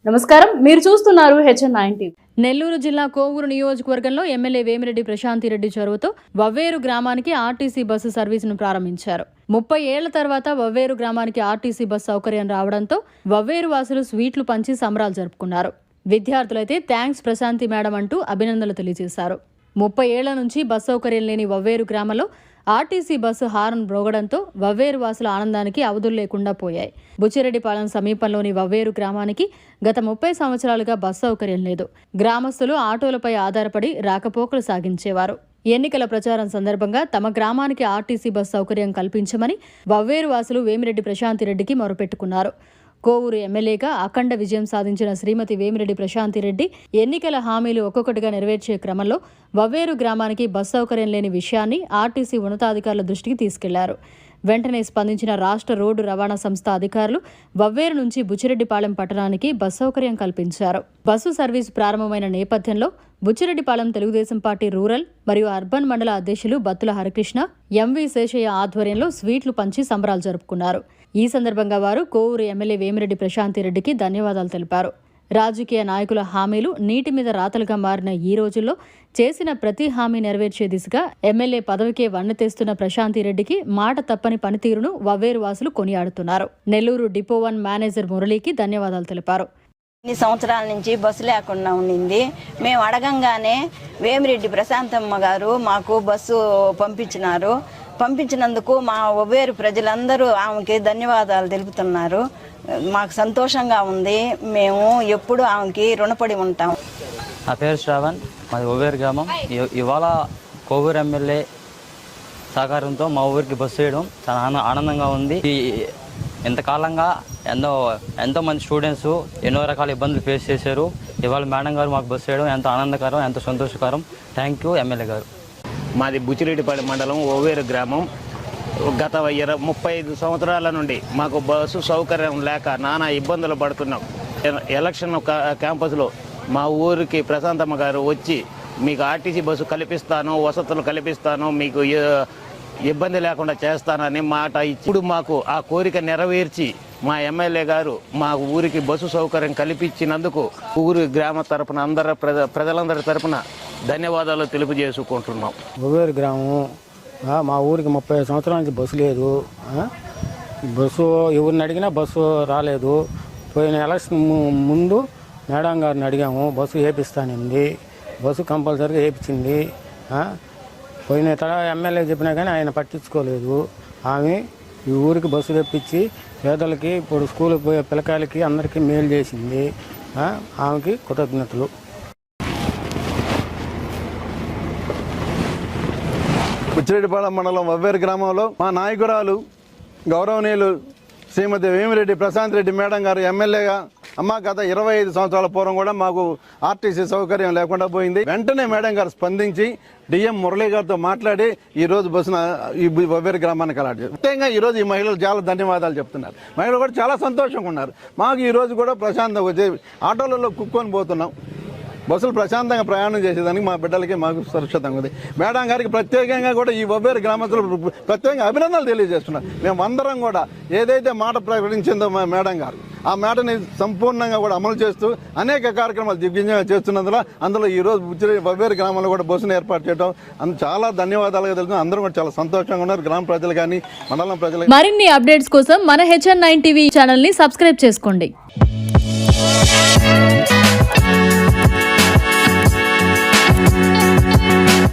నమస్కారం, మీరు చూస్తున్నారు HN9 టీవీ. నెల్లూరు జిల్లా కోవూరు నియోజకవర్గంలో ఎమ్మెల్యే వేమిరెడ్డి ప్రశాంతిరెడ్డి చొరవతో వవ్వేరు గ్రామానికి ఆర్టీసీ బస్సు సర్వీసును ప్రారంభించారు. 30 ఏళ్ల తర్వాత వవ్వేరు గ్రామానికి ఆర్టీసీ బస్సు సౌకర్యం రావడంతో వవ్వేరు వాసులు స్వీట్లు పంచి సంబరాలు జరుపుకున్నారు. విద్యార్థులైతే థ్యాంక్స్ ప్రశాంతి మేడం అంటూ అభినందనలు తెలియజేశారు. 30 ఏళ్ల నుంచి బస్సు సౌకర్యం లేని వవ్వేరు గ్రామంలో ఆర్టీసీ బస్సు హారన్ మ్రోగడంతో వవ్వేరు వాసుల ఆనందానికి అవధులు లేకుండా పోయాయి. బుచ్చిరెడ్డిపాలెం సమీపంలోని వవ్వేరు గ్రామానికి గత 30 సంవత్సరాలుగా బస్సు సౌకర్యం లేదు. గ్రామస్తులు ఆటోలపై ఆధారపడి రాకపోకలు సాగించేవారు. ఎన్నికల ప్రచారం సందర్భంగా తమ గ్రామానికి ఆర్టీసీ బస్సు సౌకర్యం కల్పించమని వవ్వేరు వాసులు వేమిరెడ్డి ప్రశాంతిరెడ్డికి మొరపెట్టుకున్నారు. కోవూరు ఎమ్మెల్యేగా అఖండ విజయం సాధించిన శ్రీమతి వేమిరెడ్డి ప్రశాంతిరెడ్డి ఎన్నికల హామీలు ఒక్కొక్కటిగా నెరవేర్చే క్రమంలో వవ్వేరు గ్రామానికి బస్సు సౌకర్యం లేని విషయాన్ని ఆర్టీసీ ఉన్నతాధికారుల దృష్టికి తీసుకెళ్లారు. వెంటనే స్పందించిన రాష్ట్ర రోడ్డు రవాణా సంస్థ అధికారులు వవ్వేరు నుంచి బుచ్చిరెడ్డిపాలెం పట్టణానికి బస్సు సౌకర్యం కల్పించారు. బస్సు సర్వీసు ప్రారంభమైన నేపథ్యంలో బుచ్చిరెడ్డిపాలెం తెలుగుదేశం పార్టీ రూరల్ మరియు అర్బన్ మండల అధ్యక్షులు బత్తుల హరికృష్ణ, ఎంవి శేషయ్య ఆధ్వర్యంలో స్వీట్లు పంచి సంబరాలు జరుపుకున్నారు. ఈ సందర్భంగా వారు కోవూరు ఎమ్మెల్యే వేమిరెడ్డి ప్రశాంతిరెడ్డికి ధన్యవాదాలు తెలిపారు. రాజకీయ నాయకుల హామీలు నీటి మీద రాతలుగా మారిన ఈ రోజుల్లో చేసిన ప్రతి హామీ నెరవేర్చే దిశగా ఎమ్మెల్యే పదవికే వన్నె తెస్తున్న ప్రశాంతిరెడ్డికి మాట తప్పని పనితీరును వవ్వేరు వాసులు కొనియాడుతున్నారు. నెల్లూరు డిపో 1 మేనేజర్ మురళికి ధన్యవాదాలు తెలిపారు. ఇన్ని సంవత్సరాల నుంచి బస్సు లేకుండా ఉండింది. మేము అడగంగానే వేమిరెడ్డి ప్రశాంతమ్మ గారు మాకు బస్సు పంపించినందుకు మా వవ్వేరు ప్రజలందరూ ఆమెకి ధన్యవాదాలు తెలుపుతున్నారు. మాకు సంతోషంగా ఉంది. మేము ఎప్పుడు ఆమెకి రుణపడి ఉంటాం. నా పేరు శ్రావణ్, మాది వవ్వేరు గ్రామం. ఇవాళ కోవూరు ఎమ్మెల్యే సహకారంతో మా ఊరికి బస్సు వేయడం చాలా ఆనందంగా ఉంది. ఇంతకాలంగా ఎంతో మంది స్టూడెంట్స్ ఎన్నో రకాల ఇబ్బందులు ఫేస్ చేశారు. ఇవాళ మేడం గారు మాకు బస్సు వేయడం ఎంతో ఆనందకరం, ఎంతో సంతోషకరం. థ్యాంక్ యూ ఎమ్మెల్యే గారు. మాది బుచ్చిరెడ్డిపాలెం మండలం వవ్వేరు గ్రామం. గత 35 సంవత్సరాల నుండి మాకు బస్సు సౌకర్యం లేక నానా ఇబ్బందులు పడుతున్నాం. ఎలక్షన్ క్యాంపస్లో మా ఊరికి ప్రశాంతమ్మ గారు వచ్చి మీకు ఆర్టీసీ బస్సు కల్పిస్తాను, వసతులు కల్పిస్తాను, మీకు ఇబ్బంది లేకుండా చేస్తానని మాట ఇప్పుడు మాకు ఆ కోరిక నెరవేర్చి మా ఎమ్మెల్యే గారు మా ఊరికి బస్సు సౌకర్యం కల్పించినందుకు ఊరి గ్రామ తరపున ప్రజలందరి తరపున ధన్యవాదాలు తెలియజేసుకుంటున్నాం. వవ్వేరు గ్రామం మా ఊరికి 30 సంవత్సరాల నుంచి బస్సు లేదు. బస్సు ఎవరిని అడిగినా బస్సు రాలేదు. పోయిన ఎలక్షన్ ముందు మేడం గారిని అడిగాము, బస్సు వేపిస్తానండి. బస్సు కంపల్సరీగా వేయించింది. పోయిన ఎమ్మెల్యే చెప్పినా కానీ ఆయన పట్టించుకోలేదు. ఆమె ఈ ఊరికి బస్సు తెప్పించి పేదలకి, ఇప్పుడు స్కూల్కి పోయే పిల్లకాయలకి అందరికీ మేలు చేసింది. ఆమెకి కృతజ్ఞతలు. బుచ్చిరెడ్డిపాలెం మండలం వవ్వేరు గ్రామంలో మా నాయకురాలు గౌరవనీయులు శ్రీమతి వేమిరెడ్డి ప్రశాంతిరెడ్డి మేడం గారు ఎమ్మెల్యేగా గత 25 సంవత్సరాల పూర్వం కూడా మాకు ఆర్టీసీ సౌకర్యం లేకుండా పోయింది. వెంటనే మేడం గారు స్పందించి డిఎం మురళి గారితో మాట్లాడి ఈ రోజు బస్సును ఈ వవ్వేరు గ్రామానికి అలాట్ చేశారు. ముఖ్యంగా ఈ రోజు ఈ మహిళలు చాలా ధన్యవాదాలు చెప్తున్నారు. మహిళలు కూడా చాలా సంతోషంగా ఉన్నారు. మాకు ఈ రోజు కూడా ప్రశాంతంగా వచ్చి ఆటోలలో కుక్కొని పోతున్నాం. బస్సులు ప్రశాంతంగా ప్రయాణం చేసేదానికి మా బిడ్డలకి మాకు సురక్షితంగా ఉంది. మేడం గారికి ప్రత్యేకంగా కూడా ఈ వవ్వేరు గ్రామస్తులు ప్రత్యేకంగా అభినందనలు తెలియజేస్తున్నారు. మేము అందరం కూడా ఏదైతే మాట ప్రకటించిందో మా మేడం గారు ఆ మాటని సంపూర్ణంగా కూడా అమలు చేస్తూ అనేక కార్యక్రమాలు దిగ్విజయంగా చేస్తున్నందులో అందులో ఈ రోజు వవ్వేరు గ్రామంలో కూడా బస్సును ఏర్పాటు చేయడం చాలా ధన్యవాదాలుగా తెలుసు. అందరూ కూడా చాలా సంతోషంగా ఉన్నారు. గ్రామ ప్రజలు కానీ మండలం ప్రజలు. మరిన్ని అప్డేట్స్ కోసం మన HN9 టీవీ ఛానల్ ని సబ్స్క్రైబ్ చేసుకోండి.